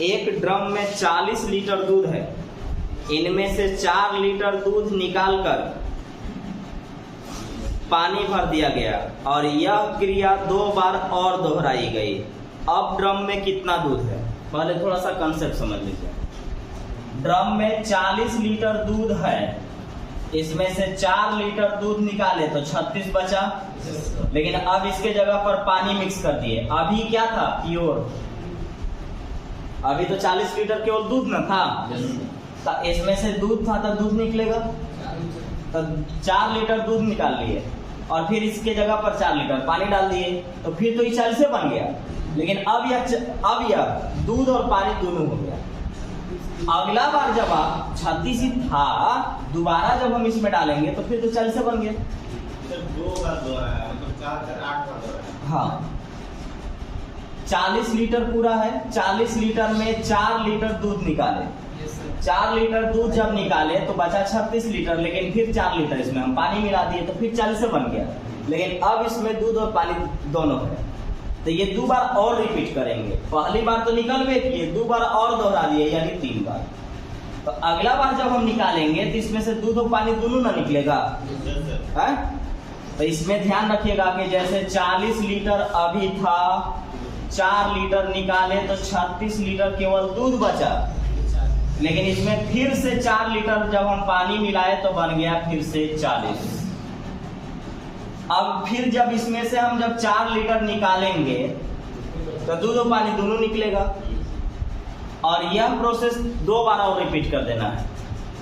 एक ड्रम में 40 लीटर दूध है, इनमें से 4 लीटर दूध निकालकर पानी भर दिया गया और यह क्रिया 2 बार और दोहराई गई। अब ड्रम में कितना दूध है? पहले थोड़ा सा कंसेप्ट समझ लीजिए। ड्रम में 40 लीटर दूध है, इसमें से 4 लीटर दूध निकाले तो 36 बचा, लेकिन अब इसके जगह पर पानी मिक्स कर दिए। अभी क्या था? प्योर। अभी तो 40 लीटर केवल दूध न था, तो इसमें से दूध था तो दूध निकलेगा, तो 4 लीटर दूध निकाल लिए और फिर इसके जगह पर 4 लीटर पानी डाल दिए, तो फिर तो ये 40 से बन गया। लेकिन अब यह दूध और पानी दोनों हो गया। अगला बार जब आप 36 ही था, दोबारा जब हम इसमें डालेंगे तो फिर तो 40 से बन गया। हाँ, 40 लीटर पूरा है, 40 लीटर में 4 लीटर दूध निकाले। 4 लीटर दूध जब निकाले तो बचा 36 लीटर, लेकिन फिर 4 लीटर इसमें हम पानी मिला दिए तो फिर 40 से बन गया। लेकिन अब इसमें दूध और पानी दोनों है, तो ये 2 बार और रिपीट करेंगे। पहली बार तो निकल गए किए, 2 बार और दोहरा दिए, यानी 3 बार। तो अगला बार जब हम निकालेंगे तो इसमें से दूध और पानी दोनों ना निकलेगा है? तो इसमें ध्यान रखिएगा कि जैसे 40 लीटर अभी था, 4 लीटर निकाले तो 36 लीटर केवल दूध बचा, लेकिन इसमें फिर से 4 लीटर जब हम पानी मिलाए तो बन गया फिर से 40। अब फिर जब इसमें से हम जब 4 लीटर निकालेंगे तो दूध और पानी दोनों निकलेगा, और यह प्रोसेस 2 बार और रिपीट कर देना है।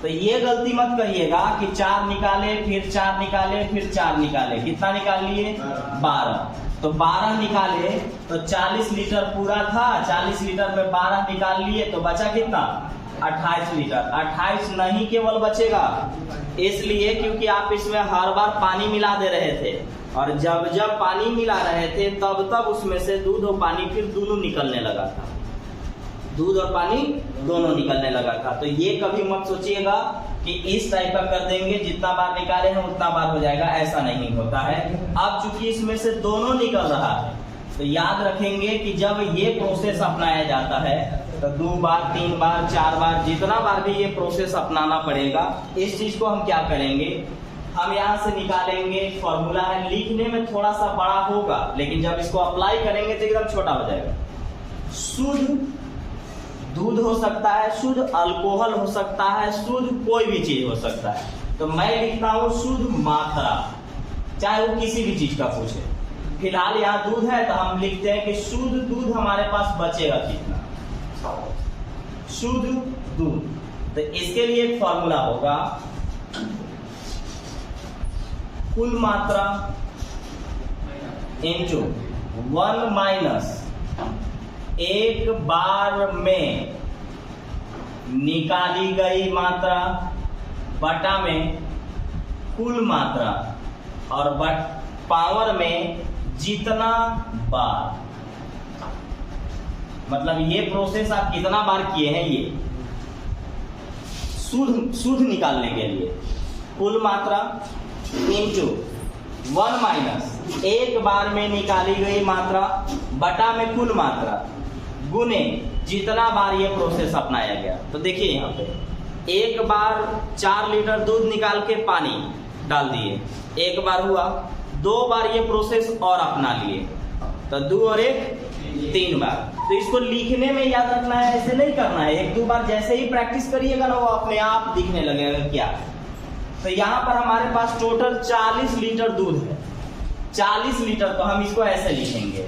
तो ये गलती मत करिएगा कि 4 निकाले फिर 4 निकाले फिर 4 निकाले। कितना निकाल लिए? 12। तो 12 निकाले तो 40 लीटर पूरा था, 40 लीटर में 12 निकाल लिए तो बचा कितना? 28 लीटर। 28 नहीं केवल बचेगा, इसलिए क्योंकि आप इसमें हर बार पानी मिला दे रहे थे, और जब जब पानी मिला रहे थे तब तब उसमें से दूध और पानी फिर दोनों निकलने लगा था, दूध और पानी दोनों निकलने लगा था। तो ये कभी मत सोचिएगा कि इस टाइप का कर देंगे, जितना बार निकाले हैं उतना बार हो जाएगा, ऐसा नहीं होता है। अब चूंकि इसमें से दोनों निकल रहा है, तो याद रखेंगे कि जब ये प्रोसेस अपनाया जाता है तो 2 बार 3 बार 4 बार जितना बार भी ये प्रोसेस अपनाना पड़ेगा। इस चीज को हम क्या करेंगे, हम यहाँ से निकालेंगे। फॉर्मूला है, लिखने में थोड़ा सा बड़ा होगा, लेकिन जब इसको अप्लाई करेंगे तो एकदम छोटा हो जाएगा। शुद्ध दूध हो सकता है, शुद्ध अल्कोहल हो सकता है, शुद्ध कोई भी चीज हो सकता है। तो मैं लिखता हूँ शुद्ध मात्रा, चाहे वो किसी भी चीज का पूछे। फिलहाल यहाँ दूध है तो हम लिखते हैं कि शुद्ध दूध हमारे पास बचेगा कितना, शुद्ध दूध। तो इसके लिए एक फॉर्मूला होगा, कुल मात्रा इंटू 1 माइनस एक बार में निकाली गई मात्रा बटा में कुल मात्रा, और पावर में जितना बार। मतलब ये प्रोसेस आप कितना बार किए हैं, ये शुद्ध निकालने के लिए कुल मात्रा इंटू 1 माइनस एक बार में निकाली गई मात्रा बटा में कुल मात्रा गुने जितना बार ये प्रोसेस अपनाया गया। तो देखिए यहाँ पे एक बार 4 लीटर दूध निकाल के पानी डाल दिए, एक बार हुआ। 2 बार ये प्रोसेस और अपना लिए, तो 2 और 1 3 बार। तो इसको लिखने में याद रखना है, ऐसे नहीं करना है। 1-2 बार जैसे ही प्रैक्टिस करिएगा ना, वो अपने आप दिखने लगेगा क्या। तो यहाँ पर हमारे पास टोटल 40 लीटर दूध है, 40 लीटर। तो हम इसको ऐसे लिखेंगे,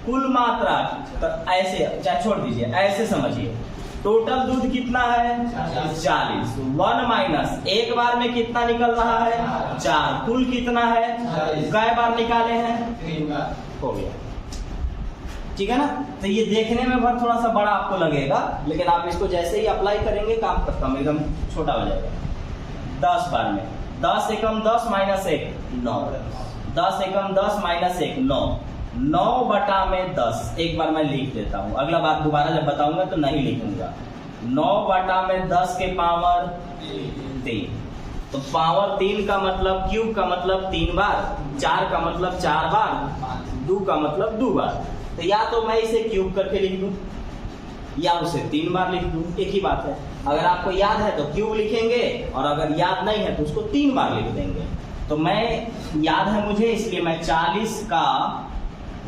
कुल मात्रा। तो ऐसे, चाहे छोड़ दीजिए, ऐसे समझिए। टोटल दूध कितना है? 40। 1 माइनस एक बार में कितना निकल रहा है? 4। कुल कितना है? कै बार निकाले हैं? 3 बार। हो गया, ठीक है ना। तो ये देखने में बहुत थोड़ा सा बड़ा आपको लगेगा, लेकिन आप इसको जैसे ही अप्लाई करेंगे काम खत्म, एकदम छोटा हो जाएगा। 10 बार में 10 एकम 10 माइनस 1 9, 10 एकम 10 माइनस 1 9, 9 बटा में 10। एक बार मैं लिख देता हूँ, अगला बार दोबारा जब बताऊंगा तो नहीं लिखूंगा। 9 बटा में 10 के पावर 3। तो पावर 3 का मतलब, क्यूब का मतलब 3 बार, 4 का मतलब 4 बार, 2 का मतलब 2 बार। तो या तो मैं इसे क्यूब करके लिख दूं, या उसे 3 बार लिख दूं, एक ही बात है। अगर आपको याद है तो क्यूब लिखेंगे, और अगर याद नहीं है तो उसको 3 बार लिख देंगे। तो मैं याद है मुझे, इसलिए मैं 40 का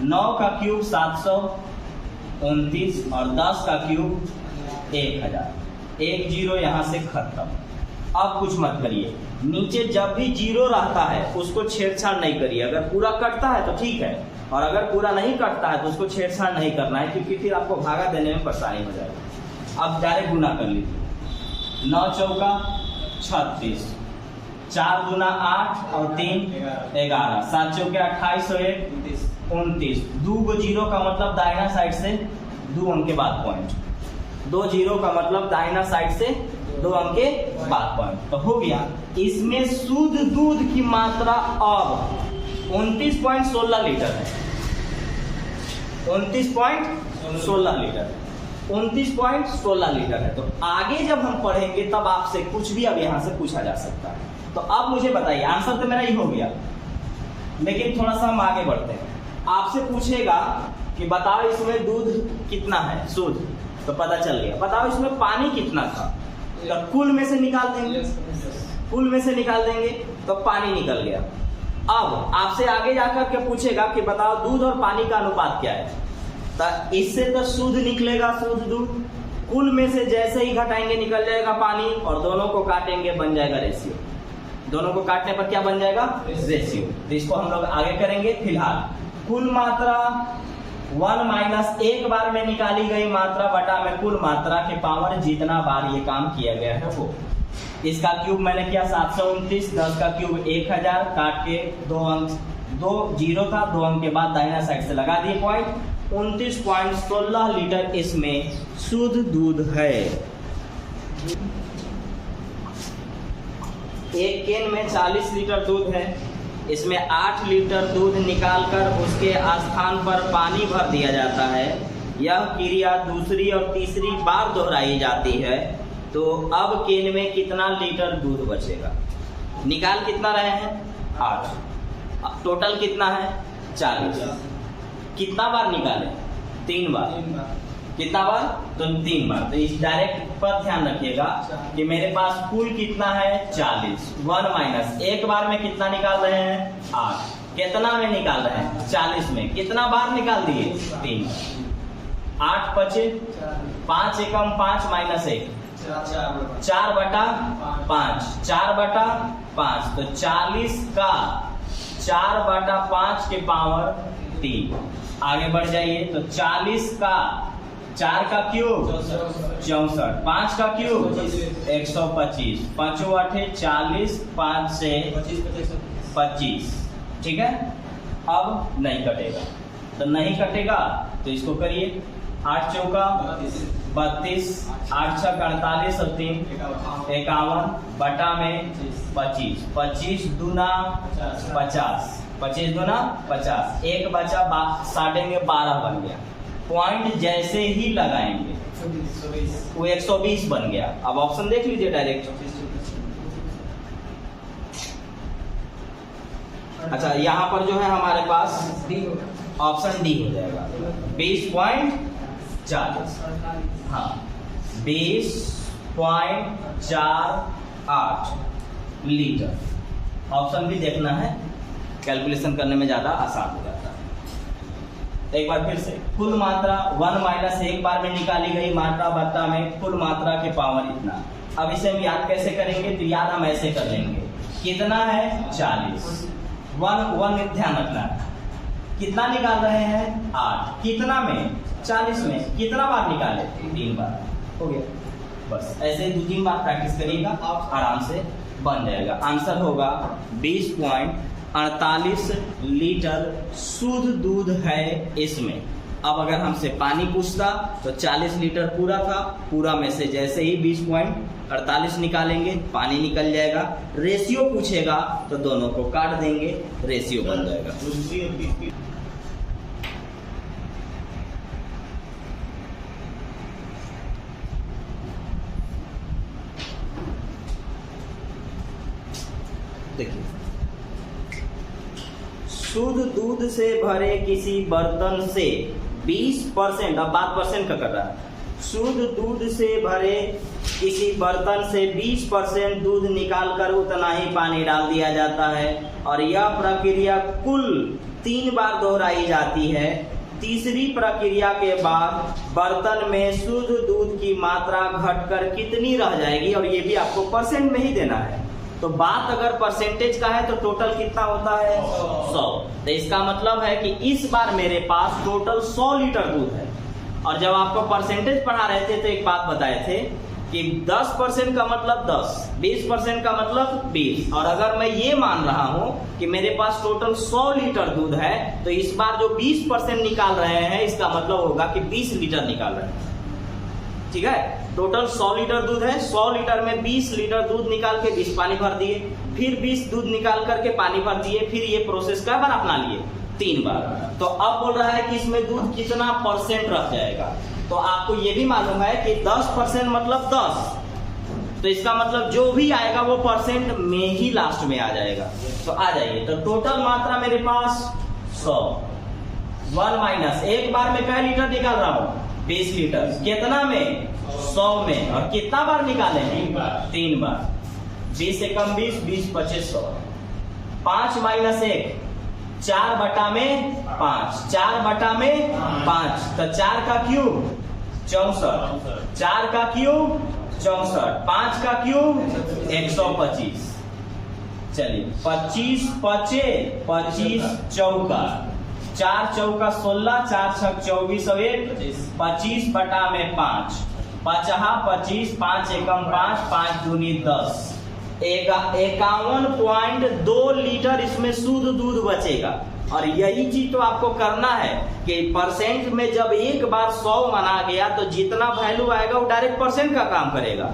9 का क्यूब 729 और 10 का क्यूब 1000। 1 0 यहाँ से खत्म। अब कुछ मत करिए, नीचे जब भी 0 रहता है उसको छेड़छाड़ नहीं करिए। अगर पूरा कटता है तो ठीक है, और अगर पूरा नहीं कटता है तो उसको छेड़छाड़ नहीं करना है, क्योंकि फिर आपको भागा देने में परेशानी हो जाएगी। अब डायरेक्ट गुना कर लीजिए। 9 चौका 36, 4 दूना 8 और 3 11, 7 चौके 28 और 1 29। 2 0 का मतलब दाहिना साइड से 2 अंक के बाद पॉइंट। 2 0 का मतलब दाहिना साइड से 2 अंक के बाद पॉइंट। तो हो गया। इसमें शुद्ध दूध की मात्रा अब 29.16 लीटर है। 29.16 लीटर, 29.16 लीटर है। तो आगे जब हम पढ़ेंगे तब आपसे कुछ भी अब यहाँ से पूछा जा सकता है। तो अब मुझे बताइए, आंसर तो मेरा ही हो गया, लेकिन थोड़ा सा हम आगे बढ़ते हैं। आपसे पूछेगा कि बताओ इसमें दूध कितना है शुद्ध, तो पता चल गया। बताओ इसमें पानी कितना था, तो कुल में से निकाल देंगे, कुल में से निकाल देंगे तो पानी निकल गया। अब आपसे आगे जाकर के पूछेगा कि बताओ दूध और पानी का अनुपात क्या है, तो इससे तो शुद्ध निकलेगा, शुद्ध दूध। कुल में से जैसे ही घटाएंगे निकल जाएगा पानी, और दोनों को काटेंगे बन जाएगा रेशियो। दोनों को काटने पर क्या बन जाएगा, रेशियो। तो इसको हम लोग आगे करेंगे। फिलहाल कुल मात्रा 1 माइनस एक बार में निकाली गई मात्रा बटा में कुल मात्रा के पावर जितना बार ये काम किया गया है वो। इसका क्यूब मैंने किया 729, 10 का क्यूब 1000, काट के 2 अंक 2 0 था, 2 अंक के बाद दाहिना साइड से लगा दिए पॉइंट। 29.16 लीटर इसमें शुद्ध दूध है। एक केन में 40 लीटर दूध है, इसमें 8 लीटर दूध निकालकर उसके स्थान पर पानी भर दिया जाता है। यह क्रिया दूसरी और तीसरी बार दोहराई जाती है। तो अब केन में कितना लीटर दूध बचेगा? निकाल कितना रहे हैं? 8। टोटल कितना है? 40। कितना बार निकाले? 3 बार। कितना बार? तो 3 बार। तो इस डायरेक्ट पर ध्यान रखिएगा कि मेरे पास कुल कितना है? 40। 1 माइनस एक बार में कितना निकाल रहे हैं? 8। कितना में निकाल रहे हैं? 40 में। कितना बार निकाल दिए? 3। 8 बचे, 5 एकम 5 माइनस 1 4 बटा 5, 4 बटा 5। तो 40 का 4 बटा 5 के पावर 3। आगे बढ़ जाइए तो 40 का 4 का क्यूब 64, 5 का क्यूब 125, 5 8 40, 5 से 25। ठीक है। अब नहीं कटेगा, तो नहीं कटेगा तो इसको करिए। 8 चौका 32, 8 छक 48 और 3 51 बटा में 25, 25 दूना 50, 25 दूना 50। एक बचा, साटेंगे 12 बन गया। पॉइंट जैसे ही लगाएंगे वो 120 बन गया। अब ऑप्शन देख लीजिए डायरेक्ट। अच्छा, यहाँ पर जो है हमारे पास ऑप्शन डी हो जाएगा 20.40। हाँ, 20.48 लीटर। ऑप्शन भी देखना है, कैलकुलेशन करने में ज्यादा आसान हो जाता है। एक बार फिर से, कुल मात्रा 1 माइनस एक बार में निकाली गई मात्रा बट्टा में कुल मात्रा के पावर इतना। अब इसे हम याद कैसे करेंगे? तो याद हम ऐसे कर लेंगे। कितना है? 40। 1 ध्यान रखना है। कितना निकाल रहे हैं? 8। कितना में? 40 में। कितना बार निकाले? 3 बार। हो गया। बस ऐसे 2-3 बार प्रैक्टिस करिएगा, आराम से बन जाएगा। आंसर होगा 20.48 लीटर शुद्ध दूध है इसमें। अब अगर हमसे पानी पूछता तो 40 लीटर पूरा था, पूरा में से जैसे ही 20.48 निकालेंगे पानी निकल जाएगा। रेशियो पूछेगा तो दोनों को काट देंगे, रेशियो बन जाएगा। देखिए, शुद्ध दूध से भरे किसी बर्तन से 20%, अब बात परसेंट का कर रहा है, शुद्ध दूध से भरे किसी बर्तन से 20% दूध निकालकर उतना ही पानी डाल दिया जाता है और यह प्रक्रिया कुल 3 बार दोहराई जाती है। तीसरी प्रक्रिया के बाद बर्तन में शुद्ध दूध की मात्रा घटकर कितनी रह जाएगी, और ये भी आपको परसेंट में ही देना है। तो बात अगर परसेंटेज का है तो टोटल कितना होता है 100। तो इसका मतलब है कि इस बार मेरे पास टोटल 100 लीटर दूध है। और जब आपको परसेंटेज पढ़ा रहे थे तो एक बात बताए थे कि 10% का मतलब 10, 20% का मतलब 20। और अगर मैं ये मान रहा हूं कि मेरे पास टोटल 100 लीटर दूध है तो इस बार जो 20% निकाल रहे हैं इसका मतलब होगा कि 20 लीटर निकाल रहे हैं। ठीक है, टोटल 100 लीटर दूध है, 100 लीटर में 20 लीटर दूध निकाल के 20 पानी भर दिए, फिर 20 दूध निकाल करके पानी भर दिए, फिर ये प्रोसेस कई बार अपना लिए 3 बार। तो अब बोल रहा है कि इसमें दूध कितना परसेंट रह जाएगा। तो आपको ये भी मालूम है कि 10% मतलब 10, तो इसका मतलब जो भी आएगा वो परसेंट में ही लास्ट में आ जाएगा। तो आ जाइए, तो टोटल मात्रा मेरे पास 100, 1 माइनस एक बार में कई लीटर निकाल रहा हूँ 20 लीटर, कितना में 100 में, और कितना बार निकाले 3 बार। 20 से कम 20, 20 25 100। 5 माइनस 1 4 बटा में 5, 4 बटा में 5, तो 4 का क्यूब 64, 4 का क्यूब 64, 5 का क्यूब 125। चलिए 25 पचे 25 चौका, 4 चौका 16, 4 छक 24 और 1 25 बटा में 5, 25, 5 एकम 5, 5 दूनी 10, 51.2 लीटर इसमें शुद्ध दूध बचेगा। और यही चीज तो आपको करना है कि परसेंट में जब एक बार 100 माना गया तो जितना वैल्यू आएगा वो डायरेक्ट परसेंट का काम करेगा।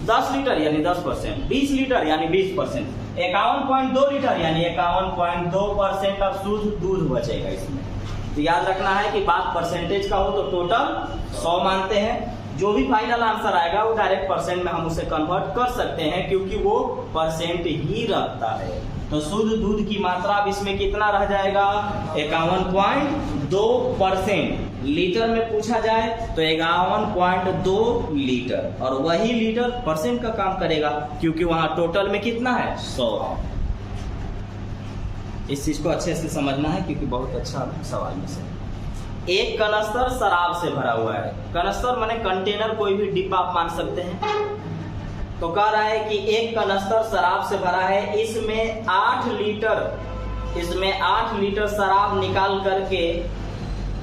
10 लीटर यानी 10%, 20 लीटर यानी 20%, 51.2 लीटर यानी 51.2% अब शुद्ध दूध बचेगा इसमें। तो याद रखना है कि बात परसेंटेज का हो तो टोटल 100 मानते हैं, जो भी फाइनल आंसर आएगा वो डायरेक्ट परसेंट में हम उसे कन्वर्ट कर सकते हैं क्योंकि वो परसेंट ही रहता है। तो शुद्ध दूध की मात्रा अब इसमें कितना रह जाएगा 51.2%। लीटर में पूछा जाए तो 51.2 लीटर, और वही लीटर परसेंट का काम करेगा क्योंकि वहां टोटल में कितना है 100। इस चीज को अच्छे से समझना है क्योंकि बहुत अच्छा सवाल में से। एक कनस्तर शराब से भरा हुआ है। कनस्तर माने कंटेनर, कोई भी डिब्बा आप मान सकते हैं। तो कह रहा है कि एक कनस्तर शराब से भरा है, इसमें 8 लीटर शराब निकाल करके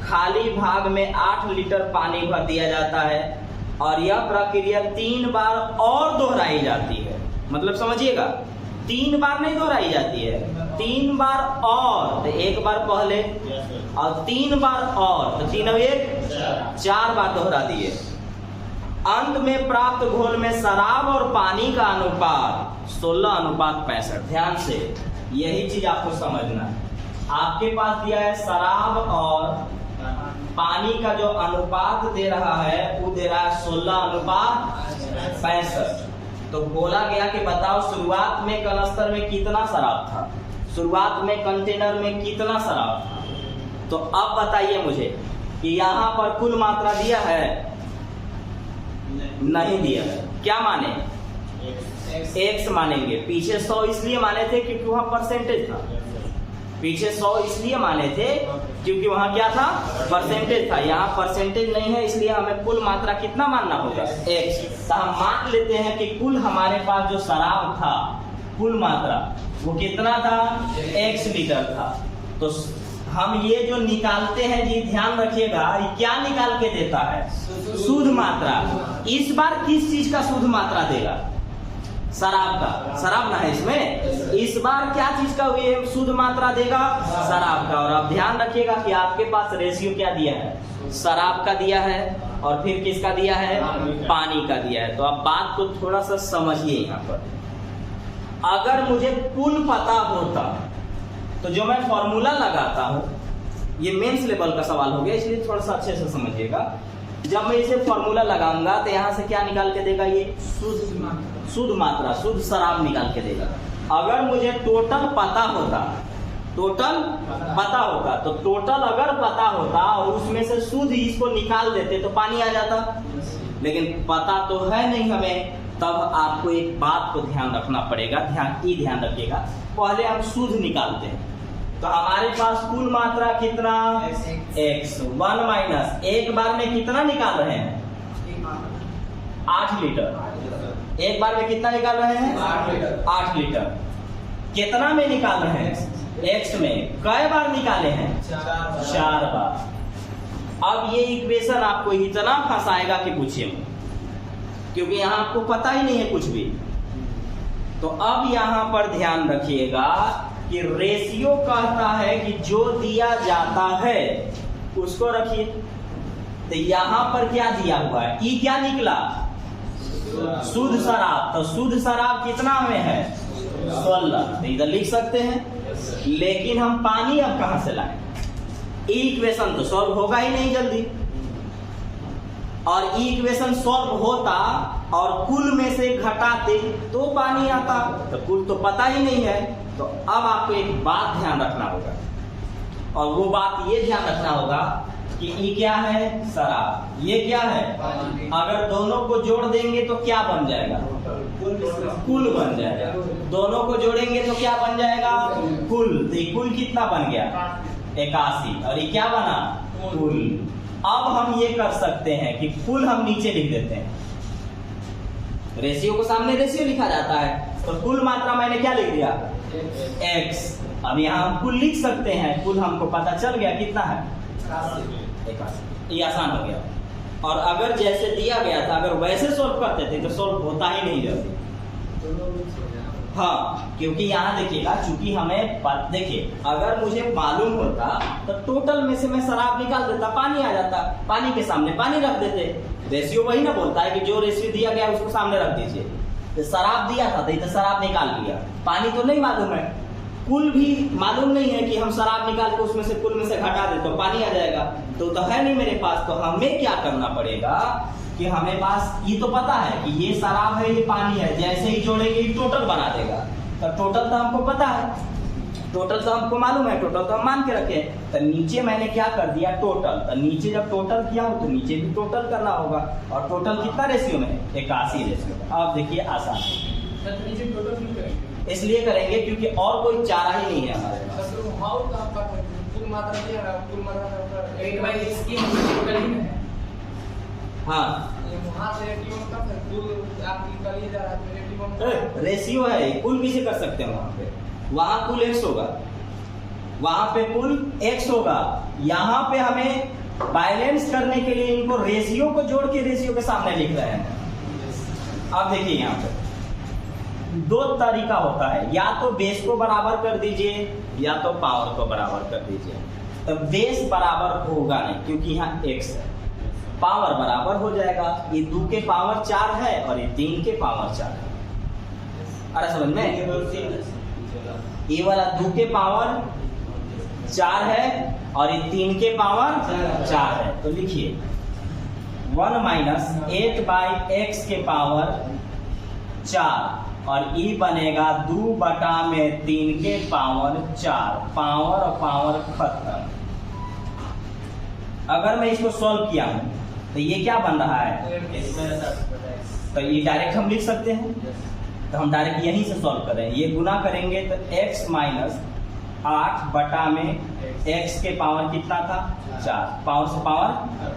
खाली भाग में 8 लीटर पानी भर दिया जाता है और यह प्रक्रिया 3 बार और दोहराई जाती है। मतलब समझिएगा, 3 बार नहीं दोहराई जाती है, 3 बार और, तो एक बार पहले और 3 बार और, तो 3 और 1 4 बार दोहरा दिए। अंत में प्राप्त घोल में शराब और पानी का अनुपात 16:65। ध्यान से यही चीज आपको समझना है। आपके पास दिया है शराब और पानी का जो अनुपात दे रहा है वो दे रहा है 16:65। तो बोला गया कि बताओ शुरुआत में कनस्तर में कितना शराब था, शुरुआत में कंटेनर में कितना शराब था। तो अब बताइए मुझे कि यहाँ पर कुल मात्रा दिया है, नहीं दिया है। क्या माने x मानेंगे। पीछे 100 इसलिए माने थे क्योंकि वहां परसेंटेज था। पीछे 100 इसलिए माने थे क्योंकि वहां क्या था, परसेंटेज था। यहाँ परसेंटेज नहीं है इसलिए हमें कुल मात्रा कितना मानना होगा x। तो हम मान लेते हैं कि कुल हमारे पास जो शराब था कुल मात्रा वो कितना था, x लीटर था। तो हम ये जो निकालते हैं जी ध्यान रखिएगा, ये क्या निकाल के देता है, शुद्ध मात्रा। इस बार किस चीज का शुद्ध मात्रा देगा, शराब का। शराब ना है इसमें, इस बार क्या चीज का ये शुद्ध मात्रा देगा, शराब का। और आप ध्यान रखिएगा कि आपके पास रेशियो क्या दिया है, शराब का दिया है और फिर किसका दिया है, पानी का दिया है। तो आप बात को थोड़ा सा समझिए। यहाँ पर अगर मुझे कुल पता होता तो जो मैं फॉर्मूला लगाता हूं, ये मेंस लेवल का सवाल हो गया इसलिए थोड़ा सा अच्छे से समझिएगा। जब मैं इसे फॉर्मूला लगाऊंगा तो यहां से क्या निकाल के देगा, ये शुद्ध मात्रा, शुद्ध शराब निकाल के देगा। अगर मुझे टोटल पता होता टोटल पता होता, तो टोटल अगर पता होता और उसमें से शुद्ध इसको निकाल देते तो पानी आ जाता, लेकिन पता तो है नहीं हमें। तब आपको एक बात को ध्यान रखना पड़ेगा, ध्यान रखिएगा। पहले हम शुद्ध निकालते हैं, तो हमारे पास कुल मात्रा कितना x 1 माइनस एक बार में कितना निकाल रहे हैं 8 लीटर। एक बार में कितना निकाल रहे हैं 8 लीटर। कितना में निकाल रहे हैं x में कई बार निकाले हैं 4 बार। अब ये इक्वेशन आपको इतना फंसाएगा कि पूछिए, क्योंकि यहाँ आपको पता ही नहीं है कुछ भी। तो अब यहाँ पर ध्यान रखिएगा कि रेशियो कहता है कि जो दिया जाता है उसको रखिए। तो यहाँ पर क्या दिया हुआ है, ई क्या निकला शुद्ध शराब। तो शुद्ध शराब कितना में है 16, तो इधर लिख सकते हैं। लेकिन हम पानी अब कहां से लाएं, इक्वेशन तो सॉल्व होगा ही नहीं जल्दी। और इक्वेशन सॉल्व होता और कुल में से घटाते तो पानी आता, तो कुल तो पता ही नहीं है। तो अब आपको एक बात ध्यान रखना होगा, और वो बात ये ध्यान रखना होगा कि ये क्या है शराब, ये क्या है। अगर दोनों को जोड़ देंगे तो क्या बन जाएगा कुल बन जाएगा। दोनों को जोड़ेंगे तो क्या बन जाएगा कुल। तो कुल कितना बन गया 81, और ये क्या बना कुल। अब हम ये कर सकते हैं कि कुल हम नीचे लिख देते हैं, रेशियो को सामने रेशियो लिखा जाता है। तो कुल मात्रा मैंने क्या लिख दिया x। अब यहाँ हम कुल लिख सकते हैं, कुल हमको पता चल गया कितना है 81। ये आसान हो गया। और अगर जैसे दिया गया था अगर वैसे सोल्व करते थे तो सोल्व होता ही नहीं जल्दी। हाँ, क्योंकि यहाँ देखिएगा, चूंकि हमें देखिए अगर मुझे मालूम होता तो टोटल में से मैं शराब निकाल देता, पानी आ जाता, पानी के सामने पानी रख देते। रेशियो वही ना बोलता है कि जो रेशियो दिया गया उसको सामने रख दीजिए। तो शराब दिया था तो शराब निकाल लिया, पानी तो नहीं मालूम है, कुल भी मालूम नहीं है कि हम शराब निकाल के उसमें से कुल में से घटा दे तो पानी आ जाएगा। तो है नहीं मेरे पास। तो हमें क्या करना पड़ेगा कि हमें पास ये तो पता है कि ये शराब है ये पानी है, जैसे ही जोड़ेंगे ये टोटल बना देगा। तो टोटल तो हमको पता है, टोटल तो हमको मालूम है, टोटल तो हम मान के रखे। तो नीचे मैंने क्या कर दिया टोटल। तो नीचे जब टोटल किया हो तो नीचे भी टोटल करना होगा। और टोटल कितना रेशियो में 81 रेशियो। अब देखिए आसान इसलिए करेंगे क्योंकि और कोई चारा ही नहीं है हमारे पास। हाँ रेशियो है, कुल भी से कर सकते हैं। वहाँ पे वहाँ कुल x होगा, वहाँ पे कुल x होगा। यहाँ पे हमें बैलेंस करने के लिए इनको रेशियो को जोड़ के रेशियो के सामने लिख रहे हैं। अब देखिए यहाँ पे दो तरीका होता है, या तो बेस को बराबर कर दीजिए या तो पावर को बराबर कर दीजिए। तो बेस बराबर होगा नहीं क्योंकि यहाँ x है, पावर बराबर हो जाएगा। ये 2 के पावर 4 है और ये 3 के पावर 4 है। अरे समझ में, ये वाला 2 के पावर 4 है और ये 3 के पावर 4 है। तो लिखिए 1 माइनस 8/x के पावर 4 और ई बनेगा 2/3 के पावर 4। पावर और पावर खत्म। अगर मैं इसको सॉल्व किया हूं तो ये क्या बन रहा है, तो ये डायरेक्ट हम लिख सकते हैं। तो हम डायरेक्ट यहीं से सॉल्व कर रहे हैं। ये गुना करेंगे तो x माइनस 8/में x के पावर कितना था 4, पावर से पावर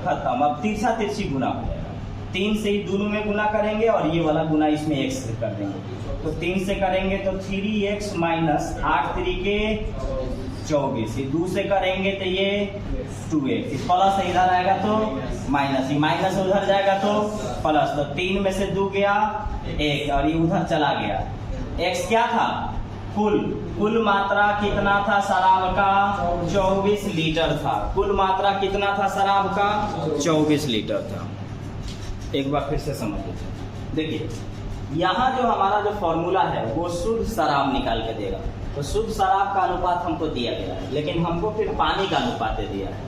खत्म। अब तिरछा तिरछी गुना हो जाएगा, 3 से ही दोनों में गुना करेंगे और ये वाला गुना इसमें x से कर देंगे। तो 3 से करेंगे तो 3x माइनस 8 3 24, 2 से करेंगे तो ये 2x, प्लस इधर आएगा तो माइनस, ये माइनस उधर जाएगा तो प्लस। तो 3 में से 2 गया 1 और ये उधर चला गया। x क्या था कुल मात्रा कितना था शराब का 24 लीटर था। कुल मात्रा कितना था शराब का 24 लीटर था। एक बार फिर से समझ लीजिए। देखिए यहाँ जो हमारा जो फॉर्मूला है वो शुद्ध शराब निकाल के देगा। तो शुद्ध शराब का अनुपात हमको दिया गया है, लेकिन हमको फिर पानी का अनुपात दिया है।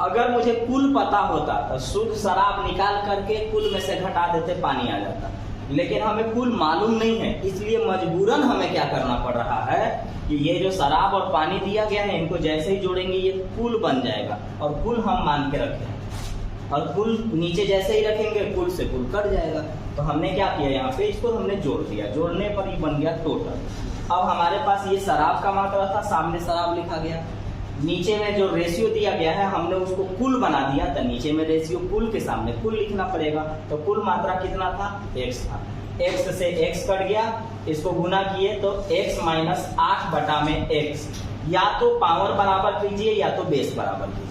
अगर मुझे कुल पता होता तो शुद्ध शराब निकाल करके कुल में से घटा देते, पानी आ जाता। लेकिन हमें कुल मालूम नहीं है, इसलिए मजबूरन हमें क्या करना पड़ रहा है कि ये जो शराब और पानी दिया गया है इनको जैसे ही जोड़ेंगे ये कुल बन जाएगा, और कुल हम मान के रखें, और कुल नीचे जैसे ही रखेंगे कुल से कुल कट जाएगा। तो हमने क्या किया, यहाँ पे इसको हमने जोड़ दिया, जोड़ने पर ये बन गया टोटल। अब हमारे पास ये शराब का मात्रा था, सामने शराब लिखा गया, नीचे में जो रेशियो दिया गया है हमने उसको कुल बना दिया, तो नीचे में रेशियो कुल के सामने कुल लिखना पड़ेगा। तो कुल मात्रा कितना था, x था, x से x कट गया, इसको गुना किए तो x माइनस 8 बटा में x, या तो पावर बराबर कीजिए या तो बेस बराबर कीजिए।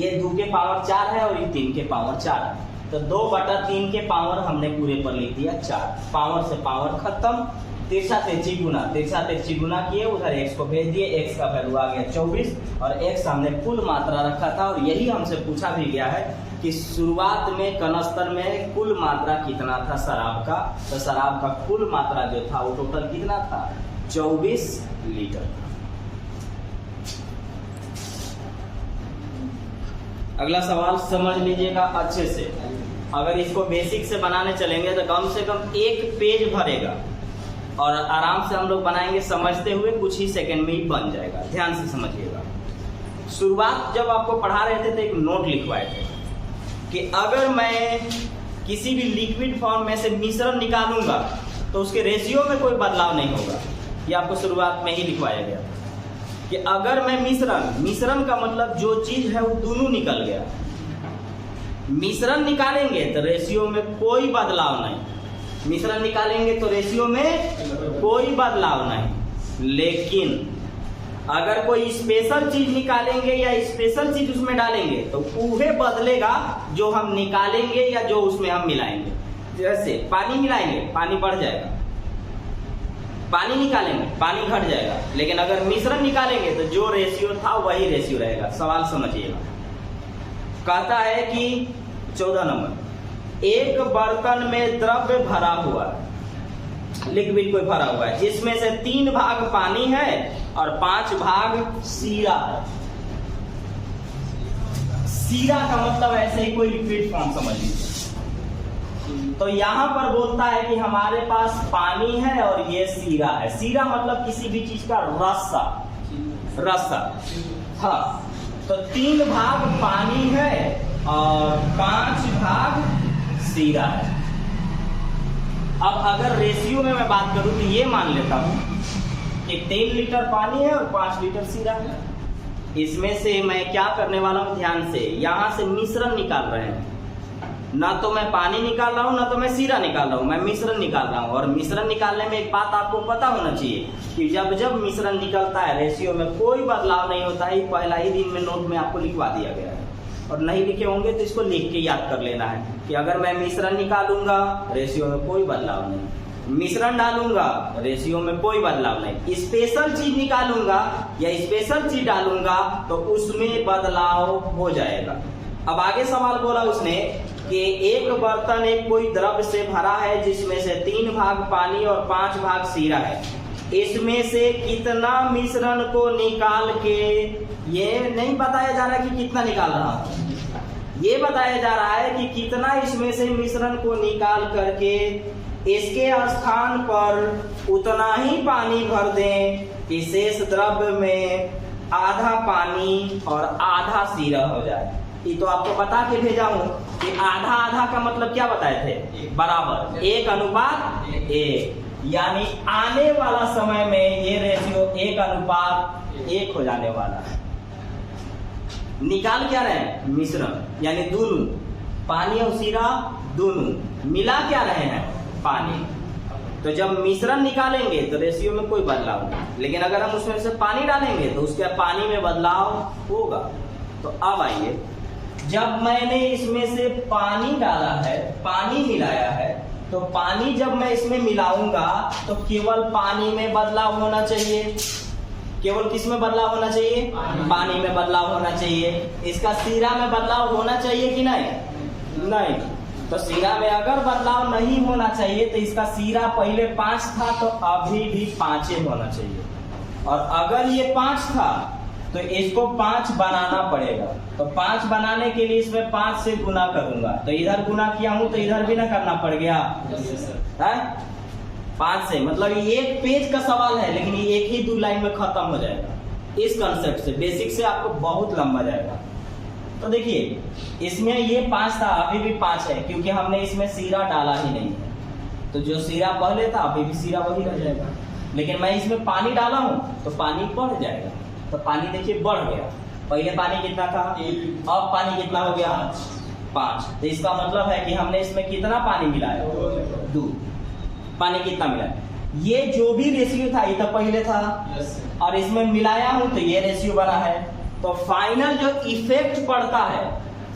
ये 2 के पावर 4 है और ये 3 के पावर 4 है, तो 2 बटा 3 के पावर हमने पूरे पर लिख दिया 4, पावर से पावर खत्म, तिरछा तिरछी गुना किए, उधर x को भेज दिए, x का वैल्यू आ गया 24, और x हमने कुल मात्रा रखा था। और यही हमसे पूछा भी गया है कि शुरुआत में कनस्तर में कुल मात्रा कितना था शराब का, तो शराब का कुल मात्रा जो था वो टोटल कितना था, 24 लीटर। अगला सवाल समझ लीजिएगा अच्छे से, अगर इसको बेसिक से बनाने चलेंगे तो कम से कम 1 पेज भरेगा, और आराम से हम लोग बनाएंगे, समझते हुए कुछ ही सेकंड में ही बन जाएगा। ध्यान से समझिएगा। शुरुआत जब आपको पढ़ा रहे थे तो एक नोट लिखवाए थे कि अगर मैं किसी भी लिक्विड फॉर्म में से मिश्रण निकालूंगा तो उसके रेशियो में कोई बदलाव नहीं होगा। ये आपको शुरुआत में ही लिखवाया गया कि अगर मैं मिश्रण का मतलब जो चीज है वो दोनों निकल गया, मिश्रण निकालेंगे तो रेशियो में कोई बदलाव नहीं, मिश्रण निकालेंगे तो रेशियो में कोई बदलाव नहीं। लेकिन अगर कोई स्पेशल चीज निकालेंगे या स्पेशल चीज उसमें डालेंगे तो वह बदलेगा जो हम निकालेंगे या जो उसमें हम मिलाएंगे। जैसे पानी मिलाएंगे पानी बढ़ जाएगा, पानी निकालेंगे पानी घट जाएगा, लेकिन अगर मिश्रण निकालेंगे तो जो रेशियो था वही रेशियो रहेगा। सवाल समझिएगा, कहता है कि 14 नंबर, एक बर्तन में द्रव्य भरा हुआ है, लिक्विड कोई भरा हुआ है, जिसमें से 3 भाग पानी है और 5 भाग सीरा है। सीरा का मतलब ऐसे ही कोई लिक्विड फॉर्म समझ लीजिए। तो यहां पर बोलता है कि हमारे पास पानी है और ये सीरा है। सीरा मतलब किसी भी चीज का रस्सा। हाँ, तो 3 भाग पानी है और 5 भाग सीरा है। अब अगर रेशियो में मैं बात करूं तो ये मान लेता हूं कि 3 लीटर पानी है और 5 लीटर सीरा है। इसमें से मैं क्या करने वाला हूं, ध्यान से, यहां से मिश्रण निकाल रहे हैं। ना तो मैं पानी निकाल रहा हूं ना तो मैं सीरा निकाल रहा हूं, मैं मिश्रण निकाल रहा हूं। और मिश्रण निकालने में एक बात आपको पता होना चाहिए कि जब जब मिश्रण निकलता है रेशियो में कोई बदलाव नहीं होता है। पहला ही दिन में नोट में आपको लिखवा दिया गया है, और नहीं लिखे होंगे तो इसको लिख के याद कर लेना है कि अगर मैं मिश्रण निकालूंगा रेशियो में कोई बदलाव नहीं, मिश्रण डालूंगा रेशियो में कोई बदलाव नहीं, स्पेशल चीज निकालूंगा या स्पेशल चीज डालूंगा तो उसमें बदलाव हो जाएगा। अब आगे सवाल बोला उसने कि एक बर्तन एक कोई द्रव्य से भरा है जिसमें से 3 भाग पानी और 5 भाग सीरा है। इसमें से कितना मिश्रण को निकाल के, ये नहीं बताया जा रहा कि कितना निकाल रहा हूं, ये बताया जा रहा है कि कितना इसमें से मिश्रण को निकाल करके इसके स्थान पर उतना ही पानी भर दें कि शेष द्रव्य में आधा पानी और आधा सीरा हो जाए। ये तो आपको बता के भेजा हूं कि आधा आधा का मतलब क्या बताए थे, बराबर 1:1, यानी आने वाला समय में ये रेशियो 1:1 हो जाने वाला है। निकाल क्या रहे हैं, मिश्रण यानी दोनों, पानी और सीरा दोनों मिला क्या रहे हैं, पानी। तो जब मिश्रण निकालेंगे तो रेशियो में कोई बदलाव नहीं, लेकिन अगर हम उसमें से पानी डालेंगे तो उसके पानी में बदलाव होगा। तो अब आइए, जब मैंने इसमें से पानी डाला है, पानी मिलाया है, तो पानी जब मैं इसमें मिलाऊंगा तो केवल पानी में बदलाव होना चाहिए। केवल किस में बदलाव होना चाहिए, पानी में बदलाव होना चाहिए। इसका सीरा में बदलाव होना चाहिए कि नहीं, नहीं। तो सीरा में अगर बदलाव नहीं होना चाहिए तो इसका सीरा पहले 5 था तो अभी भी 5 होना चाहिए। और अगर ये 5 था तो इसको 5 बनाना पड़ेगा। तो 5 बनाने के लिए इसमें 5 से गुना करूंगा, तो इधर गुना किया हूं तो इधर भी ना करना पड़ गया है 5 से। मतलब ये एक पेज का सवाल है, लेकिन ये एक ही 2 लाइन में खत्म हो जाएगा। इस कंसेप्ट से, बेसिक से आपको बहुत लंबा जाएगा। तो देखिए इसमें ये 5 था, अभी भी 5 है, क्योंकि हमने इसमें सीरा डाला ही नहीं है। तो जो सीरा पहले था अभी भी सीरा वही रह जाएगा, लेकिन मैं इसमें पानी डाला हूं तो पानी बढ़ जाएगा। तो पानी देखिए बढ़ गया, पहले पानी कितना था, अब पानी कितना हो गया 5। तो इसका मतलब है कि हमने इसमें कितना पानी मिलाया, 2। पानी कितना मिलाया, ये जो भी रेशियो था ये तो पहले था, और इसमें मिलाया हूं तो ये रेशियो बना है। तो फाइनल जो इफेक्ट पड़ता है,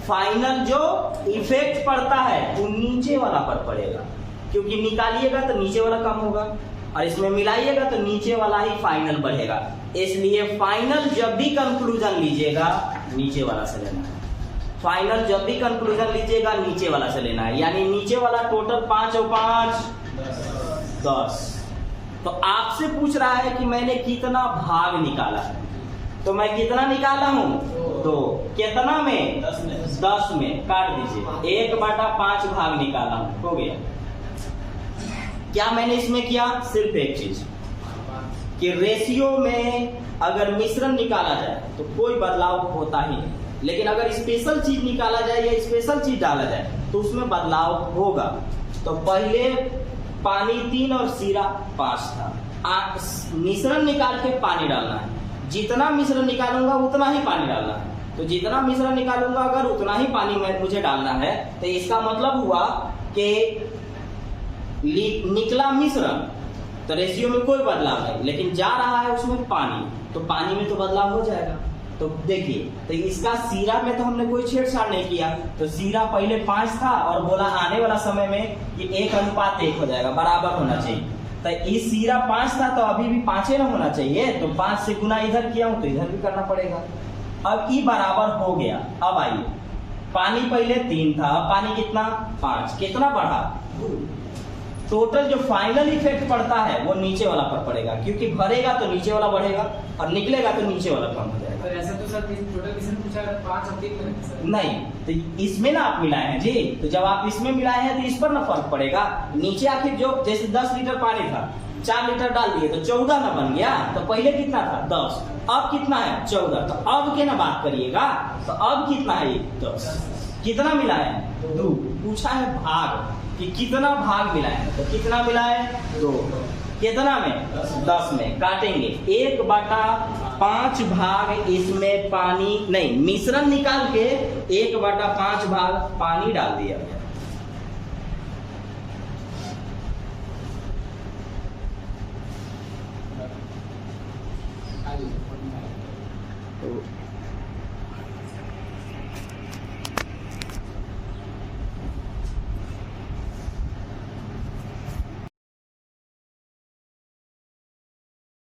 फाइनल जो इफेक्ट पड़ता है वो नीचे वाला पर पड़ेगा, क्योंकि निकालिएगा तो नीचे वाला कम होगा, और इसमें मिलाइएगा तो नीचे वाला ही फाइनल बढ़ेगा। इसलिए फाइनल जब भी कंक्लूजन लीजिएगा नीचे वाला से लेना है। फाइनल जब भी कंक्लूजन लीजिएगा नीचे वाला से लेना है, यानी नीचे वाला टोटल 5 और 5 10। तो आपसे पूछ रहा है कि मैंने कितना भाग निकाला है, तो मैं कितना निकाला हूं, तो कितना में 10 में काट दीजिए, 1/5 भाग निकाला हूं, हो गया। क्या मैंने इसमें किया, सिर्फ एक चीज कि रेशियो में अगर मिश्रण निकाला जाए तो कोई बदलाव होता ही नहीं, लेकिन अगर स्पेशल चीज निकाला जाए या स्पेशल चीज डाला जाए तो उसमें बदलाव होगा। तो पहले पानी 3 और सीरा 5 था, मिश्रण निकाल के पानी डालना है। जितना मिश्रण निकालूंगा उतना ही पानी डालना है, तो जितना मिश्रण निकालूंगा अगर उतना ही पानी मुझे डालना है, तो इसका मतलब हुआ कि निकला मिश्रण तो रेशियो में कोई बदलाव नहीं, लेकिन जा रहा है उसमें पानी, तो पानी में तो बदलाव हो जाएगा। तो देखिए, तो इसका सीरा में तो हमने कोई छेड़छाड़ नहीं किया, तो सीरा पहले 5 था और बोला आने वाला समय में ये 1:1 हो जाएगा, बराबर होना चाहिए। तो इस सीरा 5 था तो अभी भी 5 ना होना चाहिए, तो 5 से गुना इधर किया हूं तो इधर भी करना पड़ेगा। अब ई बराबर हो गया। अब आइए, पानी पहले 3 था, पानी कितना 5, कितना बढ़ा, टोटल जो फाइनल इफेक्ट पड़ता है वो नीचे वाला पर पड़ेगा, क्योंकि भरेगा तो नीचे वाला बढ़ेगा और निकलेगा तो नीचे वाला कम हो जाएगा। ऐसा तो सर टोटल मिश्रण पूछा है 5 और 3 में नहीं, तो इसमें ना आप मिलाए हैं जी, तो जब आप इसमें मिलाए हैं तो इस पर ना फर्क पड़ेगा। नीचे आखिर जो जैसे 10 लीटर पानी था, 4 लीटर डाल दिए तो 14 ना बन गया, तो पहले कितना था 10, अब कितना है 14। तो अब के ना बात करिएगा, तो अब कितना है 10, कितना मिला है 2। पूछा है भाग कि कितना भाग मिला है, तो कितना मिला है 2, कितना में 10 में काटेंगे 1/5 भाग इसमें पानी नहीं, मिश्रण निकाल के 1/5 भाग पानी डाल दिया।